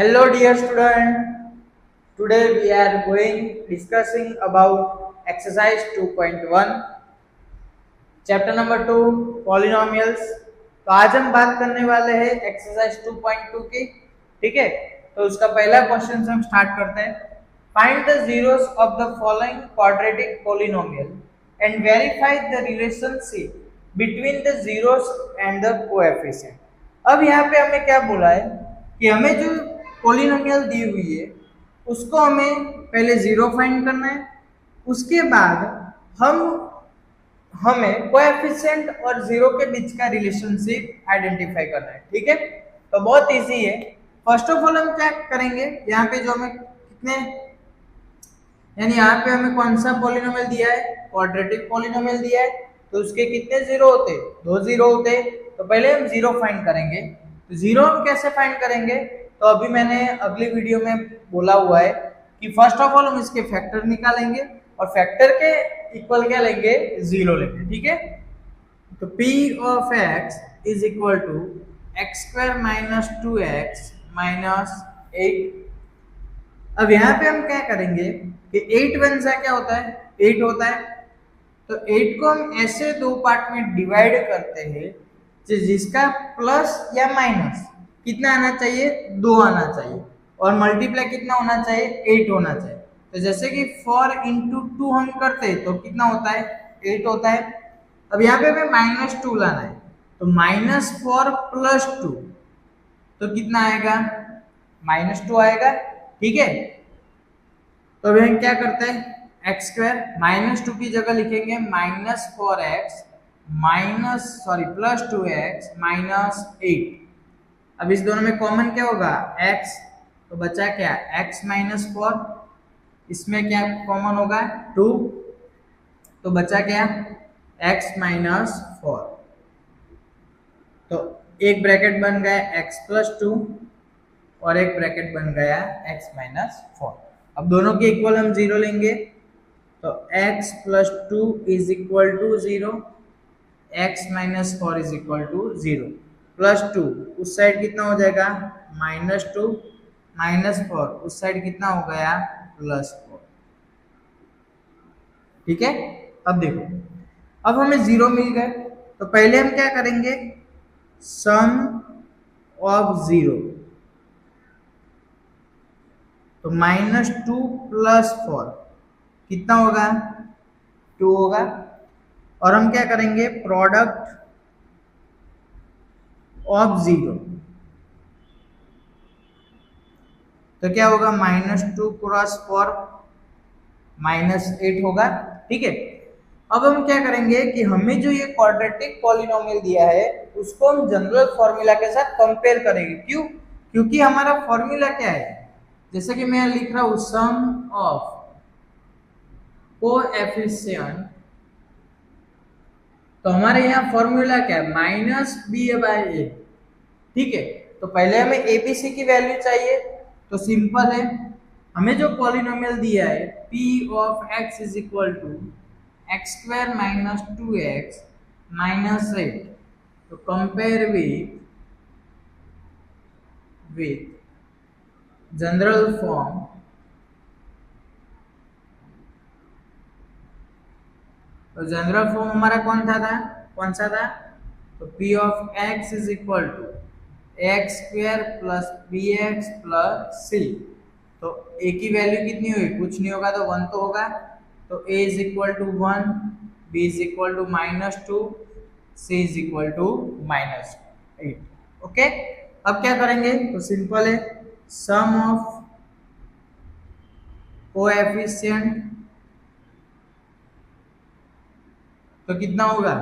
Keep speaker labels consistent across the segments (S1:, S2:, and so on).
S1: Hello dear student, today we are going discussing about exercise 2.1 chapter number 2 polynomials। तो आज हम बात करने वाले हैं एक्सरसाइज 2.2 की। ठीक है, तो उसका पहला क्वेश्चन से हम स्टार्ट करते हैं। Find the zeros of the following quadratic polynomial and verify the relationship between the zeros and the coefficient. अब यहाँ पे हमें क्या बोला है कि हमें जो पोलिनोमियल दी हुई है उसको हमें पहले जीरो फाइंड करना है, उसके बाद हमें कोएफिशिएंट और जीरो के बीच का रिलेशनशिप आइडेंटिफाई करना है। ठीक है, तो बहुत इजी है। फर्स्ट ऑफ ऑल हम क्या करेंगे, यहाँ पे जो हमें कितने यानी यहाँ पे हमें कौन सा पोलिनोमियल दिया है, क्वाड्रेटिक पोलिनोमियल दिया है, तो उसके कितने जीरो होते, दो जीरो होते। तो पहले हम जीरो फाइंड करेंगे। तो जीरो हम कैसे फाइंड करेंगे, तो अभी मैंने अगली वीडियो में बोला हुआ है कि फर्स्ट ऑफ ऑल हम इसके फैक्टर निकालेंगे और फैक्टर के इक्वल क्या लेंगे, जीरो लेंगे। ठीक है, तो p of x is equal to x square minus 2x minus 8। अब यहाँ पे हम क्या करेंगे कि 8 वन सा क्या होता है, 8 होता है। तो 8 को हम ऐसे दो पार्ट में डिवाइड करते हैं जिसका प्लस या माइनस कितना आना चाहिए, 2 आना चाहिए, और मल्टीप्लाई कितना होना चाहिए, 8 होना चाहिए। तो जैसे कि 4 इंटू 2 हम करते हैं तो कितना होता है, 8 होता है। अब यहाँ पे हमें -2 लाना है, तो -4 प्लस 2 तो कितना आएगा, -2 आएगा। ठीक है, तो अभी हम क्या करते हैं, एक्स स्क्वायर -2 की जगह लिखेंगे -4x प्लस 2x माइनस 8। अब इस दोनों में कॉमन क्या होगा, x, तो बचा क्या, x माइनस 4, इसमें क्या कॉमन होगा, 2, तो बचा क्या, x माइनस 4। तो एक ब्रैकेट बन गया x प्लस 2 और एक ब्रैकेट बन गया x माइनस 4। अब दोनों के इक्वल हम जीरो लेंगे, तो x plus 2 is equal to 0, x minus 4 is equal to 0, plus 2 उस साइड कितना हो जाएगा, -2, -4 उस साइड कितना हो गया, +4। ठीक है, अब देखो, अब हमें जीरो मिल गए, तो पहले हम क्या करेंगे, सम ऑफ जीरो, तो -2 प्लस 4 कितना होगा, 2 होगा। और हम क्या करेंगे, प्रोडक्ट ऑफ जीरो, तो क्या होगा, -2 क्रॉस 4 -8 होगा। ठीक है, अब हम क्या करेंगे कि हमें जो ये क्वाड्रेटिक पॉलिनोमियल दिया है उसको हम जनरल फॉर्मूला के साथ कंपेयर करेंगे। क्यों, क्योंकि हमारा फॉर्मूला क्या है, जैसे कि मैं लिख रहा हूं सम ऑफ कोएफिशिएंट, तो हमारे यहाँ फॉर्मूला क्या है, -b/a। ठीक है, तो पहले हमें एबीसी की वैल्यू चाहिए, तो सिंपल है, हमें जो पॉलिनोमियल दिया है p of x is equal to x square minus 2x minus 8, तो कंपेयर विथ जनरल फॉर्म, तो जनरल फॉर्म हमारा कौन सा था, तो p of x is equal to x squared plus b x plus c. तो a की value कितनी हुई, कुछ नहीं होगा तो 1 तो होगा, तो a is equal to 1, b is equal to -2, c is equal to -8। Okay, अब क्या करेंगे, तो सिंपल है, सम ऑफ कोएफिशिएंट, तो कितना होगा,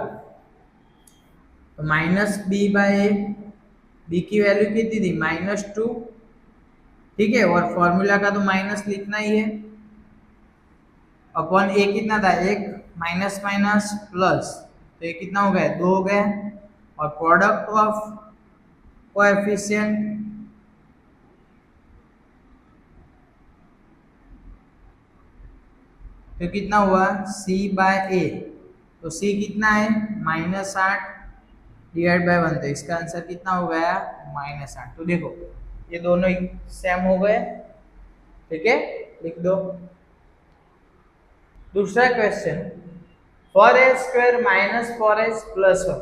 S1: तो -b/a, b की वैल्यू कितनी थी, -2। ठीक है, और फॉर्मूला का तो माइनस लिखना ही है, अपॉन a कितना था, एक माइनस माइनस प्लस, तो ये कितना हो गया, 2 हो गया, और प्रोडक्ट ऑफ कोएफिशिएंट, तो कितना हुआ, c/a, तो c कितना है, -8 डिवाइड बाय 1, तो इसका आंसर कितना हो गया, -8। तो देखो ये दोनों सेम हो गए, ठीक है, लिख दो। दूसरा question, 4s² minus 4s plus 1,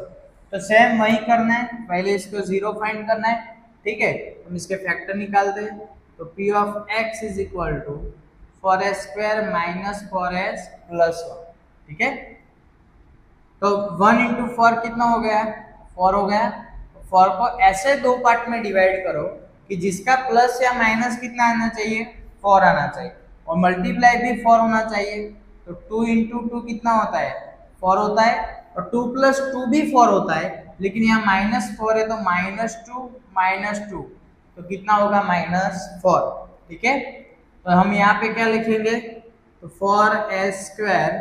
S1: तो सेम वही करना है, पहले इसको जीरो फाइंड करना है, ठीक है। हम इसके फैक्टर निकालते हैं, तो p of x is equal to 4s² minus 4s plus 1, ठीक है। तो 1 इंटू 4 कितना हो गया, 4 हो गया। 4 को ऐसे दो पार्ट में डिवाइड करो कि जिसका प्लस या माइनस कितना आना चाहिए, 4 आना चाहिए, और मल्टीप्लाई भी 4 होना चाहिए। तो 2 इंटू 2 कितना होता है, 4 होता है, और 2 प्लस 2 भी 4 होता है, लेकिन यहाँ -4 है तो -2 तो कितना होगा, -4, ठीक है। तो हम यहाँ पे क्या लिखेंगे, तो 4s²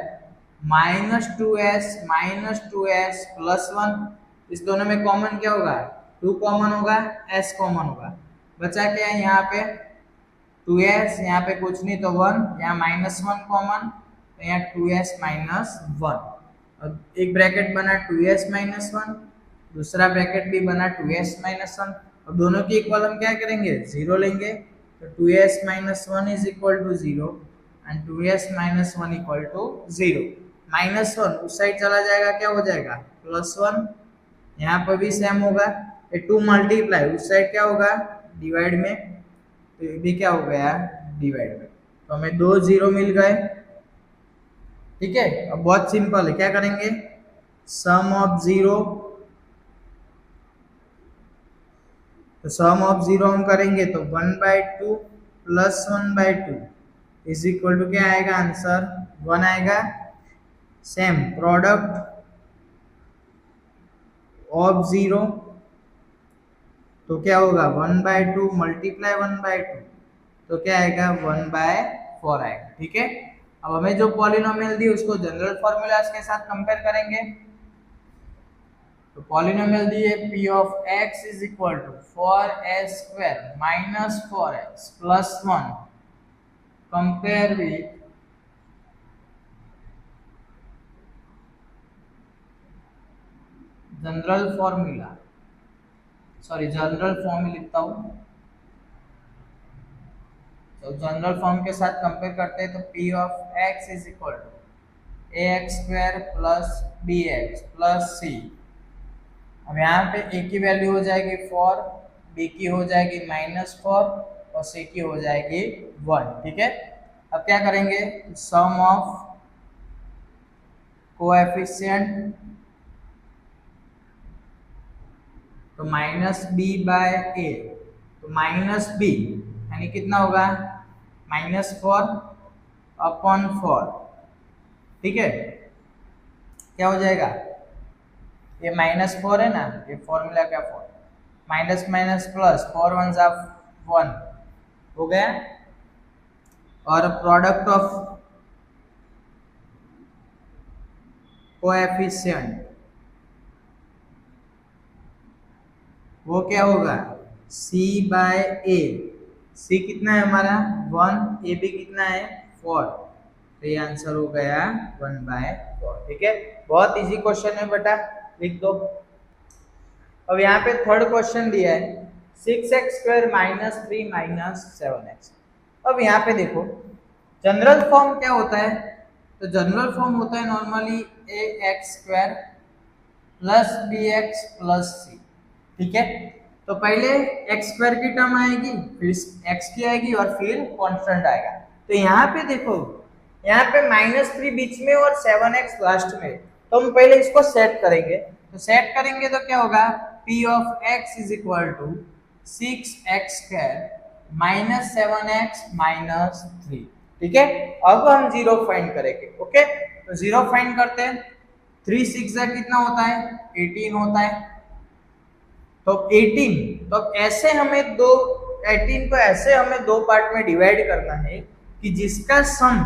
S1: माइनस 2s प्लस 1, इस दोनों में कॉमन क्या होगा, 2 कॉमन होगा, s कॉमन होगा, बचा क्या है यहाँ पे 2s, यहाँ पे कुछ नहीं तो 1, यहाँ -1 कॉमन, तो यहाँ 2s माइनस 1, और एक ब्रैकेट बना 2s माइनस 1, दूसरा ब्रैकेट भी बना 2s माइनस 1, और दोनों की इक्वल हम क्या करेंगे, 0 लेंगे, तो 2s minus 1 is equal to 0 and 2s minus 1 equal to 0। -1 उस साइड चला जाएगा, क्या हो जाएगा, +1, यहाँ पर भी सेम होगा, ये 2 मल्टीप्लाई उस साइड क्या होगा, डिवाइड में, तो ये भी क्या हो गया, डिवाइड में, तो हमें 2 0 मिल गए, ठीक है। अब बहुत सिंपल है, क्या करेंगे, सम ऑफ 0, तो सम ऑफ 0 हम करेंगे तो 1/2 प्लस 1/2 इज इक्वल टू क्या आएगा, आंसर 1 आएगा। सेम प्रोडक्ट ऑफ 0, तो क्या होगा, 1/2 मल्टीप्लाई 1/2, तो क्या आएगा, 1/4 आएगा, ठीक है। अब हमें जो पॉलिनोमियल दी उसको जनरल फॉर्मूलाज के साथ कंपेयर करेंगे, तो पॉलिनोमियल दी है p of x is equal to 4s² minus 4s plus 1 compare with general formula, sorry general form लिखता हूं, तो जनरल फॉर्म के साथ कंपेयर करते हैं, तो p of x is equal to ax² plus bx plus c। अब यहाँ पे a की वैल्यू हो जाएगी 4, b की हो जाएगी -4 और c की हो जाएगी 1, ठीक है। अब क्या करेंगे, सम ऑफ कोएफिशिएंट, तो -b/a, तो -b यानी कितना होगा, -4/4, ठीक है। क्या हो जाएगा, ये -4 है ना, ये फॉर्मूला का 4, माइनस माइनस प्लस, 4 1 जा 1 हो गया, और प्रोडक्ट ऑफ कोएफिशिएंट वो क्या होगा, c/a, c कितना है हमारा 1, a भी कितना है 4, तो ये आंसर हो गया 1/4, ठीक है। बहुत इजी क्वेश्चन है बेटा, लिख दो। अब यहाँ पे थर्ड क्वेश्चन दिया है 6x² माइनस 3 माइनस 7x। अब यहाँ पे देखो जनरल फॉर्म क्या होता है, तो जनरल फॉर्म होता है normally ax² plus bx plus c, ठीक है। तो पहले x² की टर्म आएगी, फिर x की आएगी, और फिर कांस्टेंट आएगा। तो यहाँ पे देखो, यहाँ पे -3 बीच में और 7x लास्ट में, तो हम पहले इसको सेट करेंगे, तो सेट करेंगे तो क्या होगा, p of x is equal to 6x² minus 7x minus 3, ठीक है। अब हम 0 फाइंड करेंगे, ओके। तो 0 फाइंड करते हैं, 3 6 कितना होता है, 18 होता है, तो 18, तो ऐसे हमें 18 को ऐसे हमें दो पार्ट में डिवाइड करना है कि जिसका सम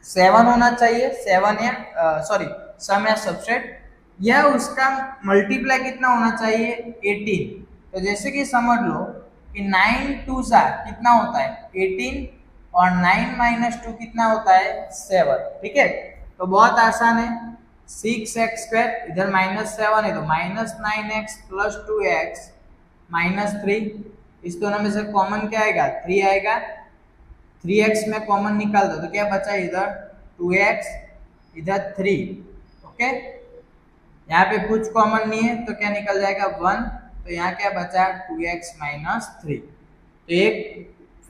S1: 7 होना चाहिए, 7 या सॉरी सम या सबसेट, या उसका मल्टीप्लाई कितना होना चाहिए 18। तो जैसे कि समझ लो कि 9 2 कितना होता है 18, और 9 माइनस 2 कितना होता है 7, ठीक है। तो बहुत आसान है, 6x² इधर -7 है तो -9x प्लस 2x माइनस 3, इस दोनों में से कॉमन क्या आएगा, 3 आएगा। 3x में कॉमन निकाल दो तो क्या बचा, इधर 2x, इधर 3। ओके, यहाँ पे कुछ कॉमन नहीं है तो क्या निकल जाएगा 1, तो यहाँ क्या बचा 2x माइनस 3। तो एक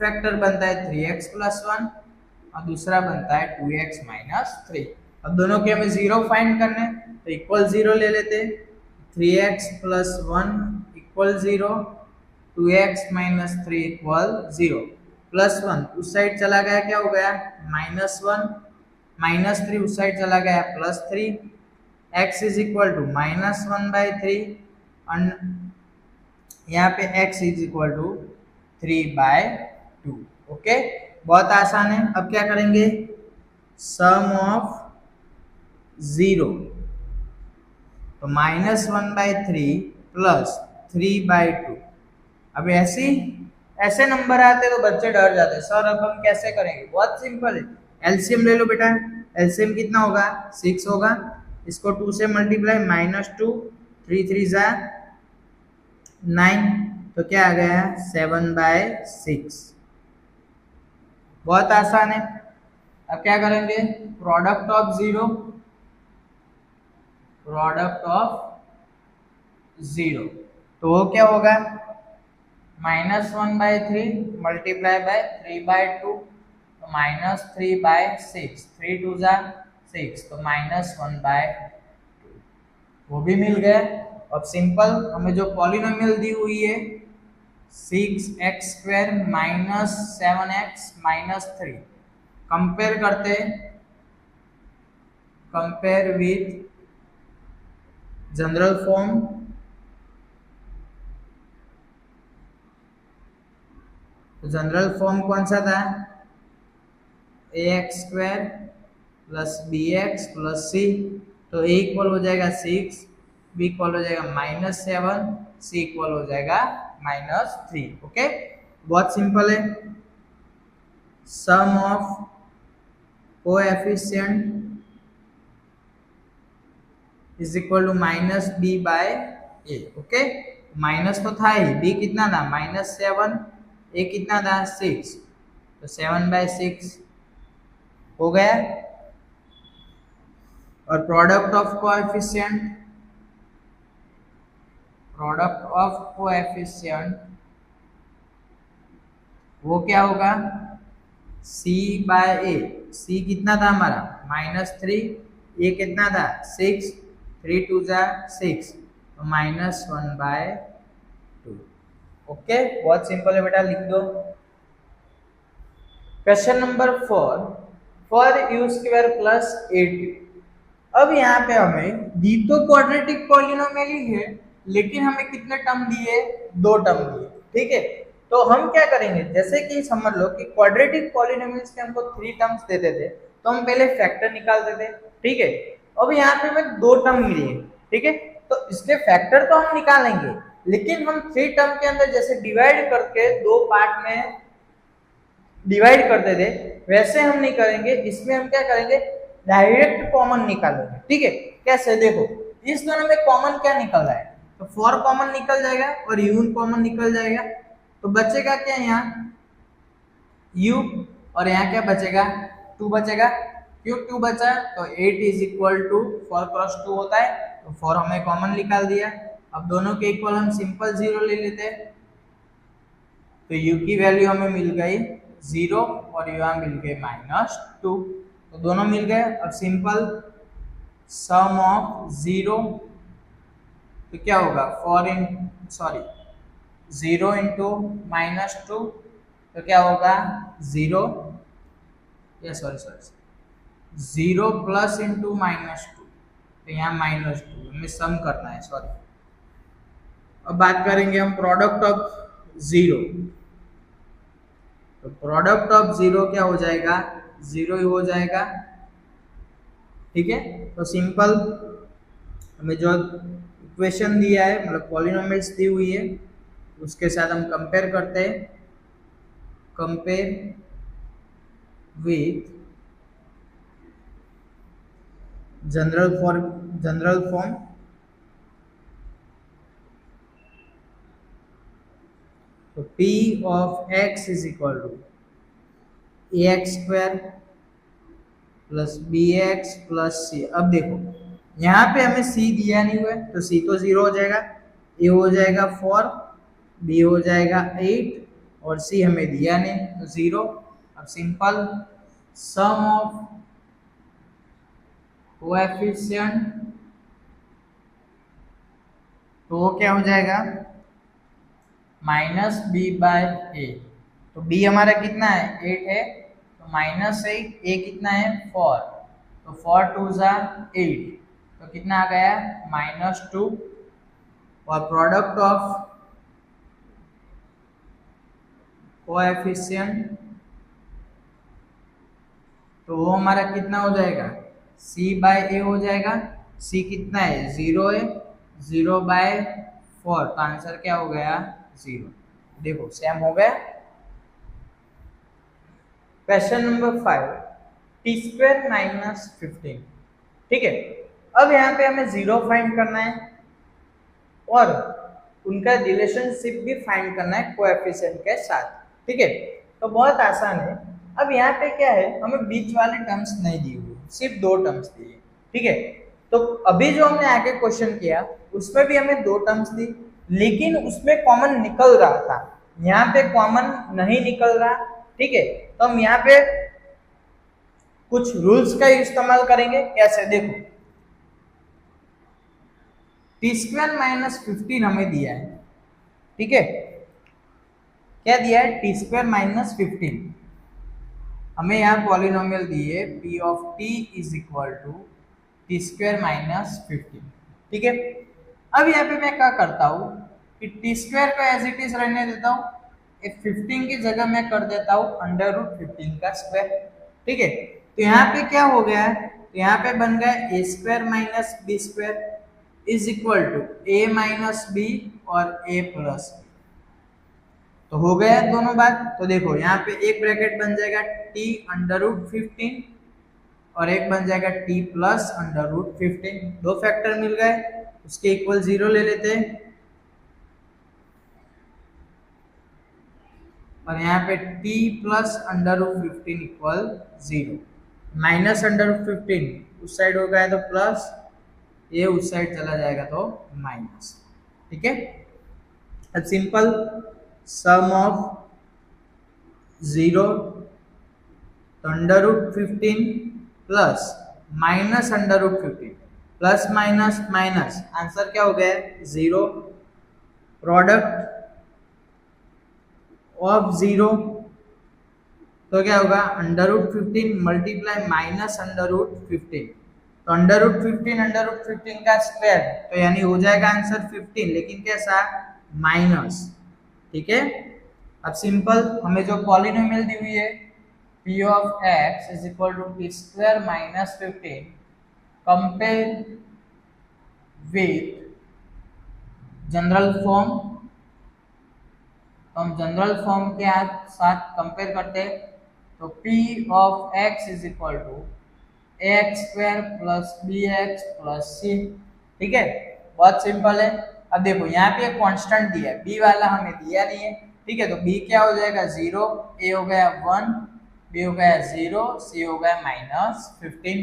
S1: फैक्टर बनता है 3x प्लस 1 और दूसरा बनता है 2x माइनस 3। अब दोनों के हमें जीरो फाइंड करने हैं तो इक्वल जीरो ले लेते हैं। 3x plus 1 equal 0, 2x minus 3 equal 0। Plus 1 उस साइड चला गया, क्या हो गया माइनस 1, माइनस 3 उस साइड चला गया plus 3। x is equal to minus 1/3 और यहाँ पे x is equal to 3/2। Okay, बहुत आसान है। अब क्या करेंगे, सम ऑफ 0, तो -1/3 प्लस 3/2। अब ऐसे नंबर आते तो बच्चे डर जाते, सर अब हम कैसे करेंगे। बहुत सिंपल है, एलसीएम ले लो बेटा। एलसीएम कितना होगा, 6 होगा। इसको 2 से मल्टीप्लाई, -2, 3 3 जा 9, तो क्या आ गया 7/6। बहुत आसान है। अब क्या करेंगे, प्रोडक्ट ऑफ 0, प्रोडक्ट ऑफ 0, तो वो क्या होगा -1/3 मल्टीप्लाई बाय 3/2, तो -3/6, 3 2 जा 6, तो -1/2, वो भी मिल गया। अब सिंपल हमें जो पॉलिनोमियल दी हुई है 6x² minus 7x minus 3, compare करते हैं, कंपेयर विथ जनरल फॉर्म। तो जनरल फॉर्म कौन सा था, ax² plus bx plus c, तो a इक्वल हो जाएगा 6, b इक्वल हो जाएगा -7, c इक्वल हो जाएगा -3। ओके, बहुत सिंपल है। Sum of coefficient is equal to -b/a। Okay, minus तो था ही, b कितना था -7, a कितना था 6, तो 7/6 हो गया। और product of coefficient, product of coefficient वो क्या होगा, c/a। c कितना था हमारा -3, a कितना था 6, 3 2 जा 6, तो -1/2। ओके, बहुत सिंपल है बेटा, लिख दो। Question number 4, for u² plus 8। अब यहाँ पे हमें दी तो क्वाड्रेटिक पॉलिनोमियल ही है, लेकिन हमें कितने टर्म दिए, 2 टर्म दिए। ठीक है, तो हम क्या करेंगे, जैसे कि समझ लो कि क्वाड्रेटिक पॉलिनोमियल्स के हमको 3 टर्म्स देते थे, तो हम पहले फैक्टर निकालते थे। ठीक है, अब यहाँ पे हमें 2 टर्म मिली है। ठीक है, तो इसके फैक्टर तो हम निकालेंगे, लेकिन हम 3 टर्म के अंदर जैसे डिवाइड करके 2 पार्ट में डिवाइड करते थे, वैसे हम नहीं करेंगे। इसमें हम क्या करेंगे, डायरेक्ट कॉमन निकालेंगे। ठीक है, कैसे, देखो इस दोनों में कॉमन क्या निकल रहा है, तो 4 कॉमन निकल जाएगा और u कॉमन निकल जाएगा, तो बचेगा क्या यहाँ u, और यहाँ क्या बचेगा 2 बचेगा। क्यों 2 बचा, तो 8 इज इक्वल टू 4 क्रॉस 2 होता है, तो 4 हमने कॉमन निकाल दिया। अब दोनों के इक्वल हम सिंपल 0 ले लेते हैं, तो u की वैल्यू हमें मिल गई 0 और यहाँ मिल गए -2, तो दोनों मिल गए। अब सिंपल सम ऑफ 0, तो क्या होगा 0 इंटू -2, तो क्या होगा 0 प्लस इंटू -2, तो यहाँ -2 हमें सम करना है, सॉरी। अब बात करेंगे हम प्रोडक्ट ऑफ 0, तो प्रोडक्ट ऑफ 0 क्या हो जाएगा, 0 ही हो जाएगा। ठीक है, तो सिंपल हमें जो इक्वेशन दिया है, मतलब पॉलिनोमियल्स दी हुई है, उसके साथ हम कंपेयर करते हैं, कंपेयर विथ जनरल फॉर्म। तो p of x is equal to ax² plus bx plus c। अब देखो यहाँ पे हमें c दिया नहीं हुआ है तो c तो 0 हो जाएगा, a हो जाएगा 4, b हो जाएगा 8 और c हमें दिया नहीं तो 0। अब सिंपल सम ऑफ कोएफिशिएंट तो वो क्या हो जाएगा माइनस बी बाय ए। तो b हमारा कितना है 8 है तो माइनस 8, a कितना है 4 तो 4 2 जा 8 तो कितना आ गया -2 और प्रोडक्ट ऑफ कोएफिशिएंट तो वो हमारा कितना हो जाएगा c बाय a हो जाएगा। c कितना है 0 है, 0 बाय 4 तो आंसर क्या हो गया 0। देखो सेम हो गया। Question number 5 t² minus 15। ठीक है, अब यहाँ पे हमें 0 फाइंड करना है और उनका रिलेशनशिप भी फाइंड करना है कोएफिशिएंट के साथ। ठीक है, तो बहुत आसान है। अब यहाँ पे क्या है हमें बीच वाले टर्म्स नहीं दिए हुए, सिर्फ 2 टर्म्स दिए। ठीक है, तो अभी जो हमने आगे क्वेश्चन किया उसमें भी हमें 2 टर्म्स दी लेकिन उसमें कॉमन निकल रहा था, यहाँ पे कॉमन नहीं निकल रहा। ठीक है, तो हम यहाँ पे कुछ रूल्स का इस्तेमाल करेंगे। कैसे देखो t² माइनस 15 हमें दिया है। ठीक है, क्या दिया है t² माइनस 15 हमें यहाँ पॉलिनोमियल दिए p of t is equal to t² minus 15। ठीक है, अब यहाँ पे मैं क्या करता हूँ कि t² को एज इट इज रहने देता हूँ, 15 की जगह मैं कर देता हूँ √15 का स्क्वायर। ठीक है, तो यहाँ पे क्या हो गया तो यहाँ पे बन गया a² minus b² is equal to a minus b और a प्लस b। तो हो गया दोनों बात। तो देखो यहाँ पे एक ब्रैकेट बन जाएगा t√15 और एक बन जाएगा t प्लस √15। 2 फैक्टर मिल गए, उसके इक्वल 0 ले लेते हैं और यहाँ पे t प्लस √15 इक्वल 0। माइनस √15 उस साइड हो गया तो प्लस, ये उस साइड चला जाएगा तो माइनस। ठीक है, अब सिंपल सम ऑफ 0 तो √15 plus minus √15 plus minus minus answer क्या हो गया 0। प्रोडक्ट ऑफ 0 तो क्या होगा √15 मल्टीप्लाई माइनस √15 तो √15 का स्क्वायर तो यानी हो जाएगा आंसर 15 लेकिन कैसा माइनस। ठीक है, अब सिंपल हमें जो पॉलिनोमियल दी हुई है p of x is equal to t² minus 15 compare with general form, तो हम जनरल फॉर्म के साथ कंपेयर करते हैं तो p of x is equal to ax² plus bx plus c। ठीक है, बहुत सिंपल है। अब देखो यहाँ पे एक कांस्टेंट दिया है, b वाला हमें दिया नहीं है। ठीक है, तो b क्या हो जाएगा 0, a हो गया 1, b हो गया 0, c हो गया -15।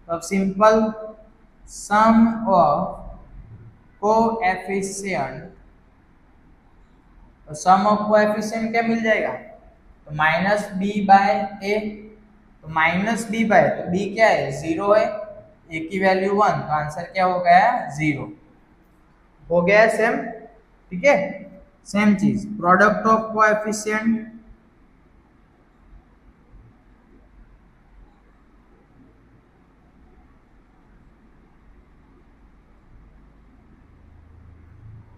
S1: तो अब सिंपल सम ऑफ कोएफिशिएंट, तो सम ऑफ कोएफिशिएंट क्या मिल जाएगा तो -b बाय a, तो -b बाय तो b क्या है 0 है, a की वैल्यू 1 तो आंसर क्या हो गया 0 हो गया सेम। ठीक है, सेम चीज प्रोडक्ट ऑफ कोएफिशिएंट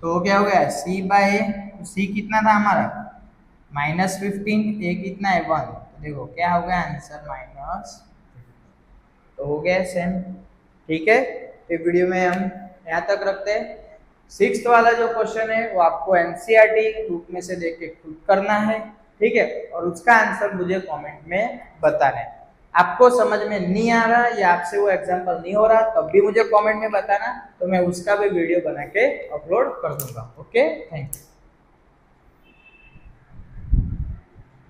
S1: तो क्या हो गया c बाय a, c कितना था हमारा -15, a कितना है 1 तो देखो क्या हो गया आंसर -, तो हो गया सेम। ठीक है, तो वीडियो में हम यहाँ तक रखते हैं। 6th वाला जो क्वेश्चन है वो आपको एनसीईआरटी बुक में से देख के खुद करना है। ठीक है, और उसका आंसर मुझे कमेंट में बताना है। आपको समझ में नहीं आ रहा या आपसे वो एग्जांपल नहीं हो रहा तब भी मुझे कमेंट में बताना, तो मैं उसका भी वीडियो बना के अपलोड कर दूंगा। Okay, thank you.